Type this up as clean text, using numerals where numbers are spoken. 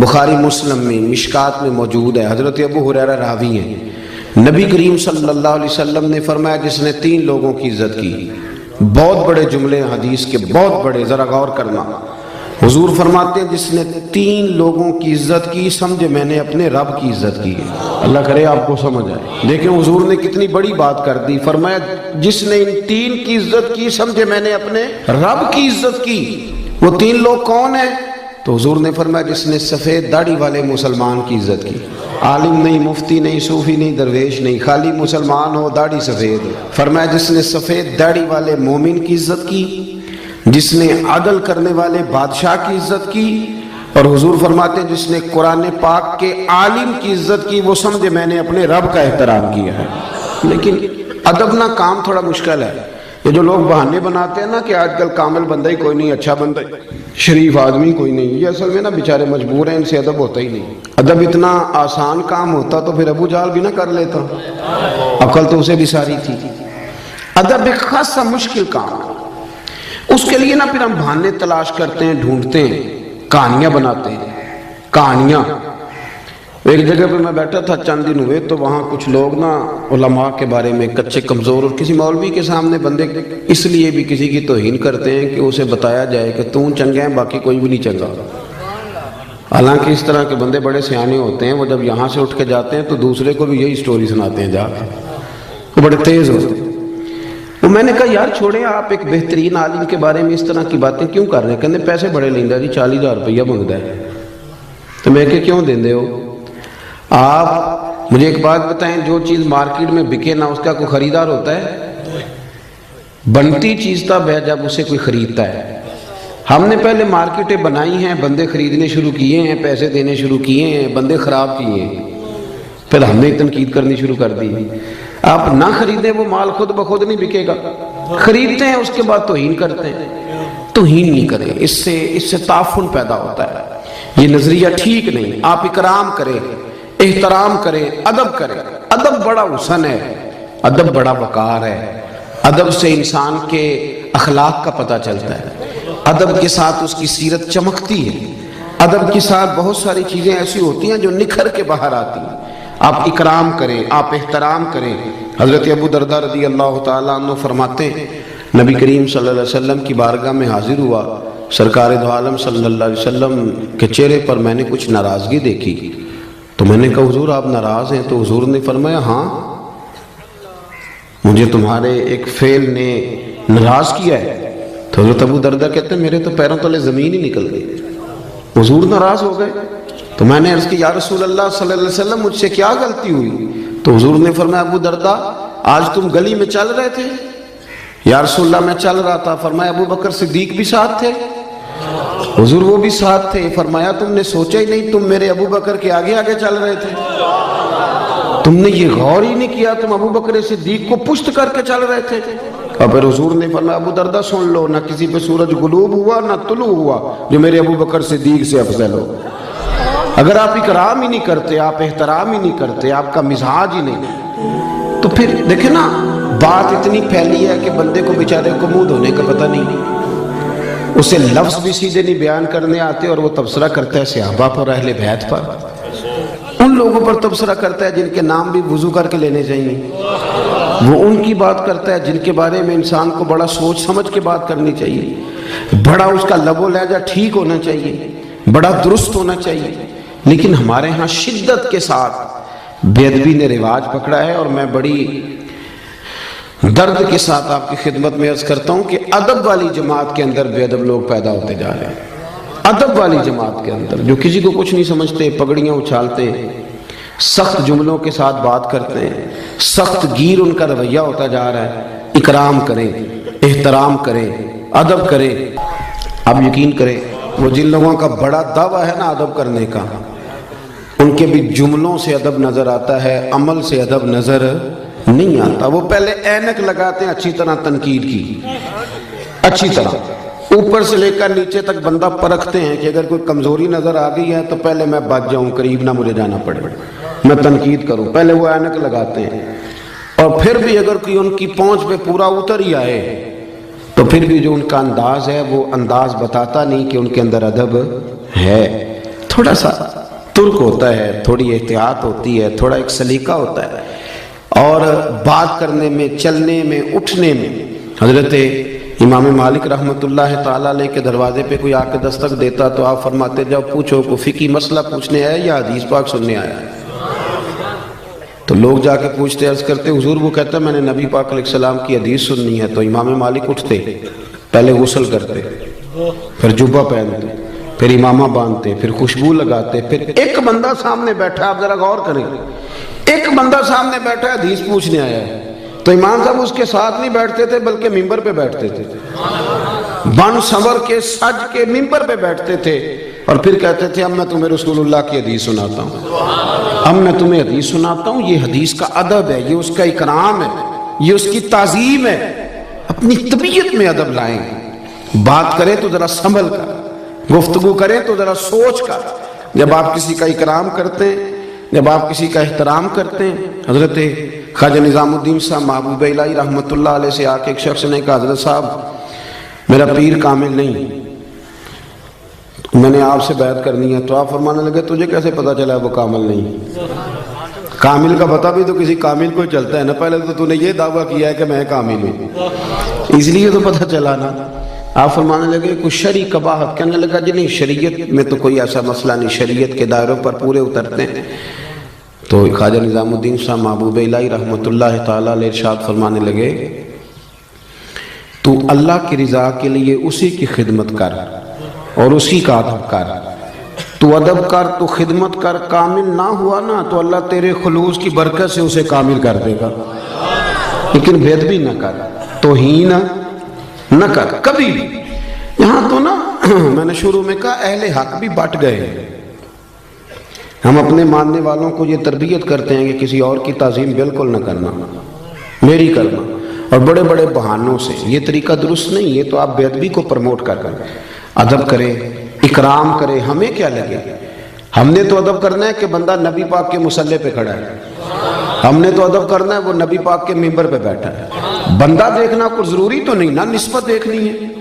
بخاری مسلم میں مشکات میں موجود ہے، حضرت ابو ہریرہ راوی ہیں، نبی کریم صلی اللہ علیہ وسلم نے فرمایا جس نے 3 لوگوں کی عزت کی، بہت بڑے جملے حدیث کے، بہت بڑے، ذرا غور کرنا۔ حضور فرماتے ہیں جس نے 3 لوگوں کی عزت کی، سمجھے میں نے اپنے رب کی عزت کی ہے۔ اللہ کرے آپ کو سمجھ آئے۔ دیکھیں حضور نے کتنی بڑی بات کر دی، فرمایا جس نے ان 3 کی عزت کی، سمجھے میں نے اپنے رب کی عزت کی۔ وہ 3 لوگ کون ہیں؟ تو حضور نے فرمایا جس نے سفید داڑھی والے مسلمان کی عزت کی، عالم نہیں، مفتی نہیں، صوفی نہیں، درویش نہیں، خالی مسلمان ہو، داڑھی سفید ہو۔ فرمایا جس نے سفید داڑھی والے مومن کی عزت کی، جس نے عدل کرنے والے بادشاہ کی عزت کی، اور حضور فرماتے ہیں جس نے قرآن پاک کے عالم کی عزت کی، وہ سمجھے میں نے اپنے رب کا احترام کیا ہے۔ لیکن ادب نہ کام تھوڑا مشکل ہے۔ یہ جو لوگ بہانے بناتے ہیں نا کہ آج کل کامل بندہ ہی کوئی نہیں، اچھا بندہ شریف آدمی کوئی نہیں، یہ اصل میں نا بیچارے مجبور ہیں، ان سے ادب ہوتا ہی نہیں۔ ادب اتنا آسان کام ہوتا تو پھر ابو جہل بھی نہ کر لیتا، عقل تو اسے بھی ساری تھی۔ ادب ایک خاصا مشکل کام ہے، اس کے لیے نا پھر ہم بہانے تلاش کرتے ہیں، ڈھونڈتے ہیں، کہانیاں بناتے ہیں، کہانیاں۔ ایک جگہ پہ میں بیٹھا تھا چند دن ہوئے، تو وہاں کچھ لوگ نا علماء کے بارے میں کچے کمزور، اور کسی مولوی کے سامنے بندے اس لیے بھی کسی کی توہین کرتے ہیں کہ اسے بتایا جائے کہ تم چنگا ہے باقی کوئی بھی نہیں چنگا۔ حالانکہ اس طرح کے بندے بڑے سیانے ہوتے ہیں، وہ جب یہاں سے اٹھ کے جاتے ہیں تو دوسرے کو بھی یہی سٹوری سناتے ہیں، جا کے وہ بڑے تیز ہوتے ہیں۔ تو میں نے کہا یار چھوڑیں، آپ ایک بہترین عالم کے بارے میں اس طرح کی باتیں کیوں کر رہے ہیں؟ کہنے پیسے بڑے لیندہ جی، 40,000 روپیہ مانگتا ہے۔ تو میں کہ کیوں دیندے ہو؟ آپ مجھے ایک بات بتائیں، جو چیز مارکیٹ میں بکے نہ اس کا کوئی خریدار ہوتا ہے؟ بنتی چیز تب ہے جب اسے کوئی خریدتا ہے۔ ہم نے پہلے مارکیٹیں بنائی ہیں، بندے خریدنے شروع کیے ہیں، پیسے دینے شروع کیے ہیں، بندے خراب کیے ہیں، پھر ہم نے تنقید کرنی شروع کر دی۔ آپ نہ خریدیں وہ مال خود بخود نہیں بکے گا، خریدتے ہیں اس کے بعد توہین کرتے ہیں۔ توہین نہیں کریں، اس سے تعفن پیدا ہوتا ہے، یہ نظریہ ٹھیک نہیں۔ آپ اکرام کریں، احترام کریں، ادب کریں۔ ادب بڑا حسن ہے، ادب بڑا وقار ہے، ادب سے انسان کے اخلاق کا پتہ چلتا ہے، ادب کے ساتھ اس کی سیرت چمکتی ہے، ادب کے ساتھ بہت ساری چیزیں ایسی ہوتی ہیں جو نکھر کے باہر آتی ہیں۔ آپ اکرام کریں، آپ احترام کریں۔ حضرت ابو درداء رضی اللہ تعالیٰ عنہ فرماتے ہیں نبی کریم صلی اللہ علیہ وسلم کی بارگاہ میں حاضر ہوا، سرکار دو عالم صلی اللہ علیہ وسلم کے چہرے پر میں نے کچھ ناراضگی دیکھی، تو میں نے کہا حضور آپ ناراض ہیں؟ تو حضور نے فرمایا ہاں، مجھے تمہارے ایک فعل نے ناراض کیا ہے۔ تو حضرت ابو درداء کہتے ہیں میرے تو پیروں تلے زمین ہی نکل گئی، حضور ناراض ہو گئے۔ تو میں نے عرض کی یا رسول اللہ صلی اللہ علیہ وسلم مجھ سے کیا غلطی ہوئی؟ تو حضور نے فرمایا ابو درداء آج تم گلی میں چل رہے تھے؟ یا رسول اللہ میں چل رہا تھا۔ فرمایا ابو بکر صدیق بھی ساتھ تھے؟ حضور وہ بھی ساتھ تھے۔ فرمایا تم نے سوچا ہی نہیں، تم میرے ابو بکر کے آگے آگے چل رہے تھے، تم نے یہ غور ہی نہیں کیا، تم ابو بکر صدیق کو پشت کر کے چل رہے تھے۔ اور پھر حضور نے فرمایا ابو درداء سن لو، نہ کسی پہ سورج غروب ہوا نہ طلوع ہوا جو میرے ابو بکر صدیق سے افضل ہو۔ اگر آپ اکرام ہی نہیں کرتے، آپ احترام ہی نہیں کرتے، آپ کا مزاج ہی نہیں، تو پھر دیکھیں نا بات اتنی پھیلی ہے کہ بندے کو بیچارے کو منہ دھونے کا پتہ نہیں، اسے لفظ بھی سیدھے نہیں بیان کرنے آتے، اور وہ تبصرہ کرتا ہے صحابہ پر، اہل بیت پر، ان لوگوں پر تبصرہ کرتا ہے جن کے نام بھی وضو کر کے لینے چاہیے، وہ ان کی بات کرتا ہے جن کے بارے میں انسان کو بڑا سوچ سمجھ کے بات کرنی چاہیے، بڑا اس کا لب و لہجہ ٹھیک ہونا چاہیے، بڑا درست ہونا چاہیے۔ لیکن ہمارے ہاں شدت کے ساتھ بے ادبی نے رواج پکڑا ہے، اور میں بڑی درد کے ساتھ آپ کی خدمت میں عرض کرتا ہوں کہ ادب والی جماعت کے اندر بے ادب لوگ پیدا ہوتے جا رہے ہیں۔ ادب والی جماعت کے اندر جو کسی کو کچھ نہیں سمجھتے، پگڑیاں اچھالتے ہیں، سخت جملوں کے ساتھ بات کرتے ہیں، سخت گیر ان کا رویہ ہوتا جا رہا ہے۔ اکرام کریں، احترام کریں، ادب کریں۔ آپ یقین کریں وہ جن لوگوں کا بڑا دعویٰ ہے نا ادب کرنے کا، ان کے بھی جملوں سے ادب نظر آتا ہے، عمل سے ادب نظر نہیں آتا۔ وہ پہلے اینک لگاتے ہیں اچھی طرح تنقید کی، اچھی طرح اوپر سے لے کر نیچے تک بندہ پرکھتے ہیں کہ اگر کوئی کمزوری نظر آ گئی ہے تو پہلے میں بچ جاؤں، قریب نہ مجھے جانا پڑے، میں تنقید کروں، پہلے وہ اینک لگاتے ہیں۔ اور پھر بھی اگر کوئی ان کی پہنچ پہ پورا اتر ہی آئے تو پھر بھی جو ان کا انداز ہے وہ انداز بتاتا نہیں کہ ان کے اندر ادب ہے۔ تھوڑا سا ترک ہوتا ہے، تھوڑی احتیاط ہوتی ہے، تھوڑا ایک سلیقہ ہوتا ہے، اور بات کرنے میں، چلنے میں، اٹھنے میں۔ حضرت امام مالک رحمۃ اللہ تعالیٰ علیہ کے دروازے پہ کوئی آ کے دستک دیتا تو آپ فرماتے جاؤ پوچھو، کوئی فقہی مسئلہ پوچھنے آیا یا حدیث پاک سننے آیا ہے؟ تو لوگ جا کے پوچھتے، عرض کرتے حضور، وہ کہتا میں نے نبی پاک علیہ السلام کی حدیث سننی ہے۔ تو امام مالک اٹھتے، پہلے غسل کرتے، پھر جبہ پہنتے، پھر امامہ باندھتے، پھر خوشبو لگاتے، پھر ایک بندہ سامنے بیٹھا، آپ ذرا غور کریں، ایک بندہ سامنے بیٹھا ہے، حدیث پوچھنے آیا ہے، تو امام صاحب اس کے ساتھ نہیں بیٹھتے تھے بلکہ ممبر پہ بیٹھتے تھے، بن سنور کے سج کے ممبر پہ بیٹھتے تھے، اور پھر کہتے تھے اب میں تمہیں رسول اللہ کی حدیث سناتا ہوں، اب میں تمہیں حدیث سناتا ہوں۔ یہ حدیث کا ادب ہے، یہ اس کا اکرام ہے، یہ اس کی تعظیم ہے۔ اپنی طبیعت میں ادب لائیں، بات کریں تو ذرا سنبھل کر، گفتگو کریں تو ذرا سوچ کر۔ جب آپ کسی کا اکرام کرتے ہیں، جب آپ کسی کا احترام کرتے ہیں، حضرت خواجہ نظام الدین صاحب محبوب الہی رحمۃ اللہ علیہ سے آ کے ایک شخص نے کہا حضرت صاحب میرا پیر کامل نہیں، میں نے آپ سے بیعت کرنی ہے۔ تو آپ فرمانے لگے تجھے کیسے پتا چلا وہ کامل نہیں؟ کامل کا پتہ بھی تو کسی کامل کو چلتا ہے نا، پہلے تو نے یہ دعویٰ کیا ہے کہ میں کامل ہوں، اس لیے تو پتہ چلا نا۔ آپ فرمانے لگے کچھ شرعی قباحت، کہنے لگا جی نہیں، شریعت میں تو کوئی ایسا مسئلہ نہیں، شریعت کے دائروں پر پورے اترتے ہیں۔ تو خواجہ نظام الدین صاحب محبوب الہی رحمۃ اللہ تعالیٰ علیہ ارشاد فرمانے لگے تو اللہ کی رضا کے لیے اسی کی خدمت کر اور اسی کا ادب کر، تو ادب کر، تو خدمت کر، کامل نہ ہوا نا تو اللہ تیرے خلوص کی برکت سے اسے کامل کر دے گا، لیکن بے ادبی نہ کر، توہین نہ کر کبھی بھی۔ یہاں تو نا میں نے شروع میں کہا اہل حق بھی بٹ گئے ہیں، ہم اپنے ماننے والوں کو یہ تربیت کرتے ہیں کہ کسی اور کی تعظیم بالکل نہ کرنا، میری کرنا، اور بڑے بڑے بہانوں سے۔ یہ طریقہ درست نہیں، یہ تو آپ بے ادبی کو پروموٹ کر کر ادب کریں، اکرام کریں، ہمیں کیا لگے؟ ہم نے تو ادب کرنا ہے کہ بندہ نبی پاک کے مصلی پہ کھڑا ہے، ہم نے تو ادب کرنا ہے وہ نبی پاک کے ممبر پہ بیٹھا ہے۔ بندہ دیکھنا کوئی ضروری تو نہیں نا، نسبت دیکھنی ہے۔